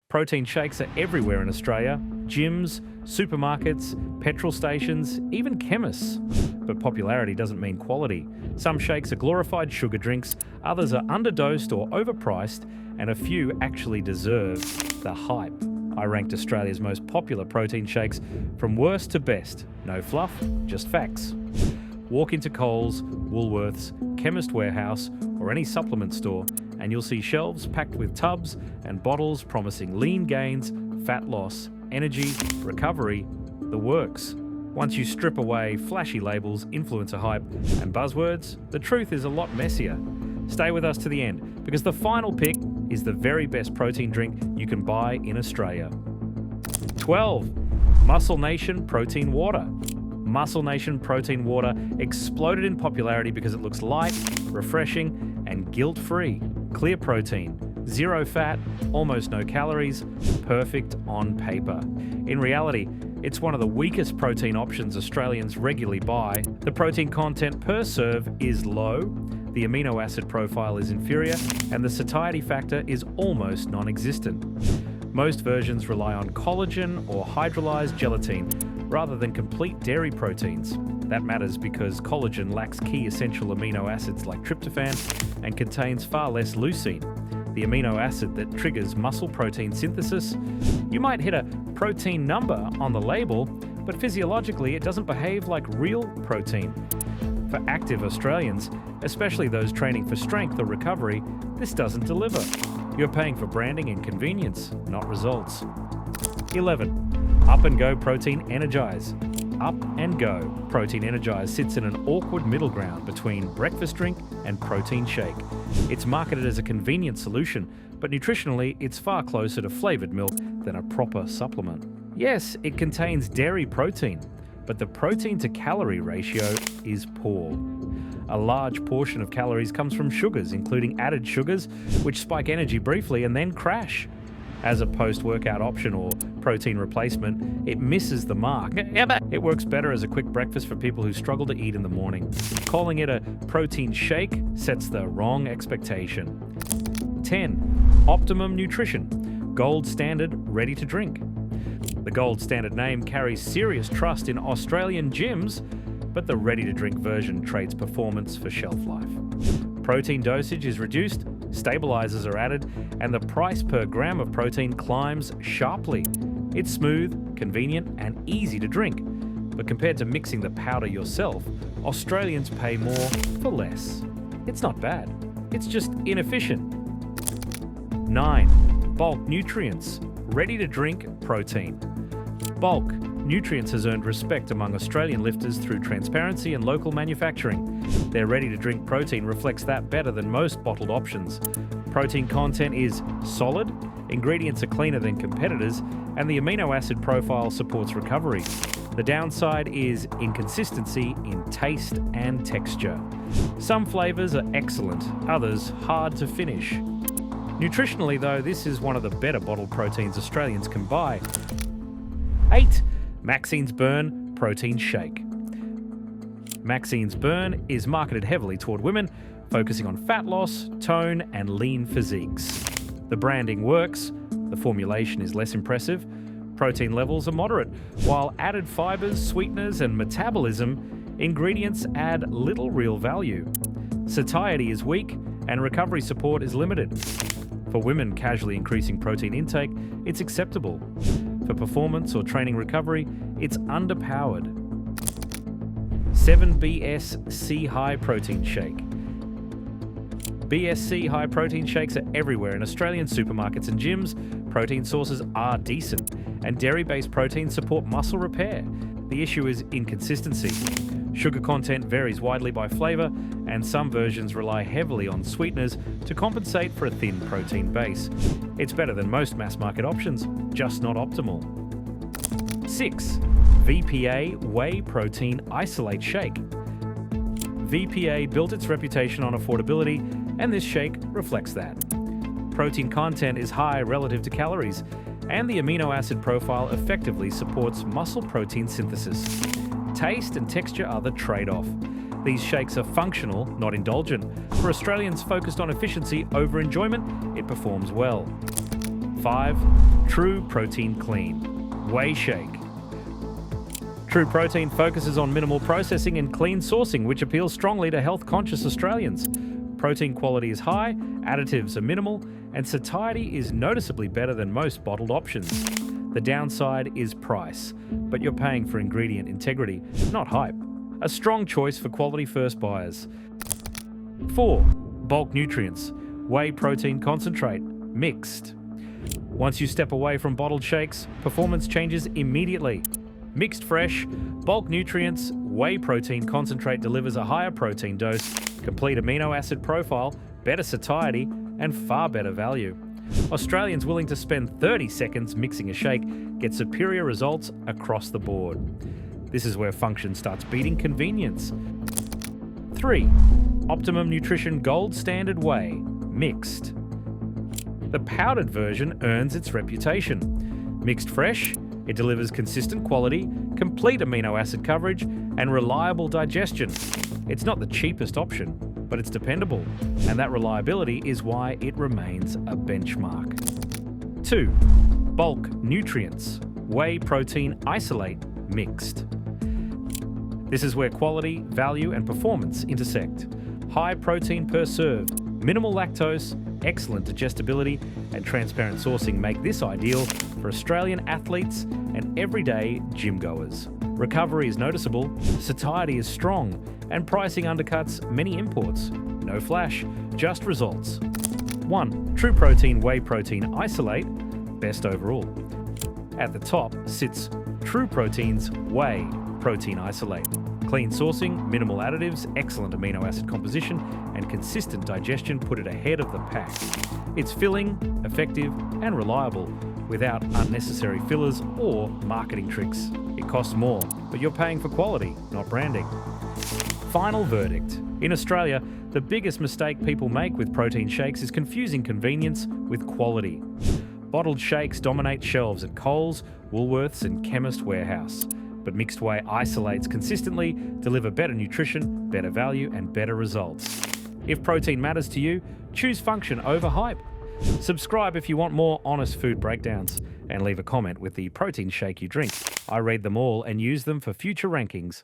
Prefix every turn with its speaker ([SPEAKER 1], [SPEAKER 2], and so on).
[SPEAKER 1] Protein shakes are everywhere in Australia: gyms, supermarkets, petrol stations, even chemists. But popularity doesn't mean quality. Some shakes are glorified sugar drinks, others are underdosed or overpriced, and a few actually deserve the hype. I ranked Australia's most popular protein shakes from worst to best. No fluff, just facts. Walk into Coles, Woolworths, Chemist Warehouse, or any supplement store, and you'll see shelves packed with tubs and bottles promising lean gains, fat loss, energy, recovery, the works. Once you strip away flashy labels, influencer hype, and buzzwords, the truth is a lot messier. Stay with us to the end, because the final pick is the very best protein drink you can buy in Australia. 12. Muscle Nation Protein Water. Muscle Nation Protein Water exploded in popularity because it looks light, refreshing, and guilt-free. Clear protein, zero fat, almost no calories, perfect on paper. In reality, it's one of the weakest protein options Australians regularly buy. The protein content per serve is low, the amino acid profile is inferior, and the satiety factor is almost non-existent. Most versions rely on collagen or hydrolyzed gelatin rather than complete dairy proteins. That matters because collagen lacks key essential amino acids like tryptophan and contains far less leucine, the amino acid that triggers muscle protein synthesis. You might hit a protein number on the label, but physiologically it doesn't behave like real protein. For active Australians, especially those training for strength or recovery, this doesn't deliver. You're paying for branding and convenience, not results. 11. Up and Go Protein Energize. Up and Go Protein Energize sits in an awkward middle ground between breakfast drink and protein shake. It's marketed as a convenient solution, but nutritionally it's far closer to flavoured milk than a proper supplement. Yes, it contains dairy protein, but the protein to calorie ratio is poor. A large portion of calories comes from sugars, including added sugars, which spike energy briefly and then crash. As a post-workout option or protein replacement, it misses the mark. It works better as a quick breakfast for people who struggle to eat in the morning. Calling it a protein shake sets the wrong expectation. 10. Optimum Nutrition Gold Standard Ready to Drink. The gold standard name carries serious trust in Australian gyms, but the ready-to-drink version trades performance for shelf life. Protein dosage is reduced, stabilizers are added, and the price per gram of protein climbs sharply. It's smooth, convenient, and easy to drink. But compared to mixing the powder yourself, Australians pay more for less. It's not bad. It's just inefficient. 9. Bulk Nutrients Ready-to-drink protein. Bulk Nutrients has earned respect among Australian lifters through transparency and local manufacturing. Their ready-to-drink protein reflects that better than most bottled options. Protein content is solid, ingredients are cleaner than competitors, and the amino acid profile supports recovery. The downside is inconsistency in taste and texture. Some flavours are excellent, others hard to finish. Nutritionally though, this is one of the better bottled proteins Australians can buy. 8. Maxines Burn Protein Shake. Maxines Burn is marketed heavily toward women, focusing on fat loss, tone, and lean physiques. The branding works, the formulation is less impressive, protein levels are moderate, while added fibers, sweeteners, and metabolism, ingredients add little real value. Satiety is weak, and recovery support is limited. For women casually increasing protein intake, it's acceptable. For performance or training recovery, it's underpowered. 7. BSc High Protein Shake. BSc High Protein shakes are everywhere in Australian supermarkets and gyms. Protein sources are decent, and dairy-based proteins support muscle repair. The issue is inconsistency. Sugar content varies widely by flavour, and some versions rely heavily on sweeteners to compensate for a thin protein base. It's better than most mass-market options, just not optimal. 6. VPA Whey Protein Isolate Shake. VPA built its reputation on affordability, and this shake reflects that. Protein content is high relative to calories, and the amino acid profile effectively supports muscle protein synthesis. Taste and texture are the trade-off. These shakes are functional, not indulgent. For Australians focused on efficiency over enjoyment, it performs well. 5. True Protein Clean Whey Shake. True Protein focuses on minimal processing and clean sourcing, which appeals strongly to health-conscious Australians. Protein quality is high, additives are minimal, and satiety is noticeably better than most bottled options. The downside is price, but you're paying for ingredient integrity, not hype. A strong choice for quality-first buyers. 4. Bulk Nutrients Whey Protein Concentrate Mixed. Once you step away from bottled shakes, performance changes immediately. Mixed fresh, Bulk Nutrients Whey Protein Concentrate delivers a higher protein dose, complete amino acid profile, better satiety, and far better value. Australians willing to spend 30 seconds mixing a shake get superior results across the board. This is where function starts beating convenience. 3. Optimum Nutrition Gold Standard Whey Mixed. The powdered version earns its reputation. Mixed fresh, it delivers consistent quality, complete amino acid coverage, and reliable digestion. It's not the cheapest option, but it's dependable, and that reliability is why it remains a benchmark. 2. Bulk Nutrients Whey Protein Isolate Mixed. This is where quality, value, and performance intersect. High protein per serve, minimal lactose, excellent digestibility, and transparent sourcing make this ideal for Australian athletes and everyday gym goers. Recovery is noticeable, satiety is strong, and pricing undercuts many imports. No flash, just results. 1. True Protein Whey Protein Isolate, best overall. At the top sits True Protein's Whey Protein Isolate. Clean sourcing, minimal additives, excellent amino acid composition, and consistent digestion put it ahead of the pack. It's filling, effective, and reliable without unnecessary fillers or marketing tricks. It costs more, but you're paying for quality, not branding. Final verdict. In Australia, the biggest mistake people make with protein shakes is confusing convenience with quality. Bottled shakes dominate shelves at Coles, Woolworths, and Chemist Warehouse. But mixed whey isolates consistently deliver better nutrition, better value, and better results. If protein matters to you, choose function over hype. Subscribe if you want more honest food breakdowns, and leave a comment with the protein shake you drink. I read them all and use them for future rankings.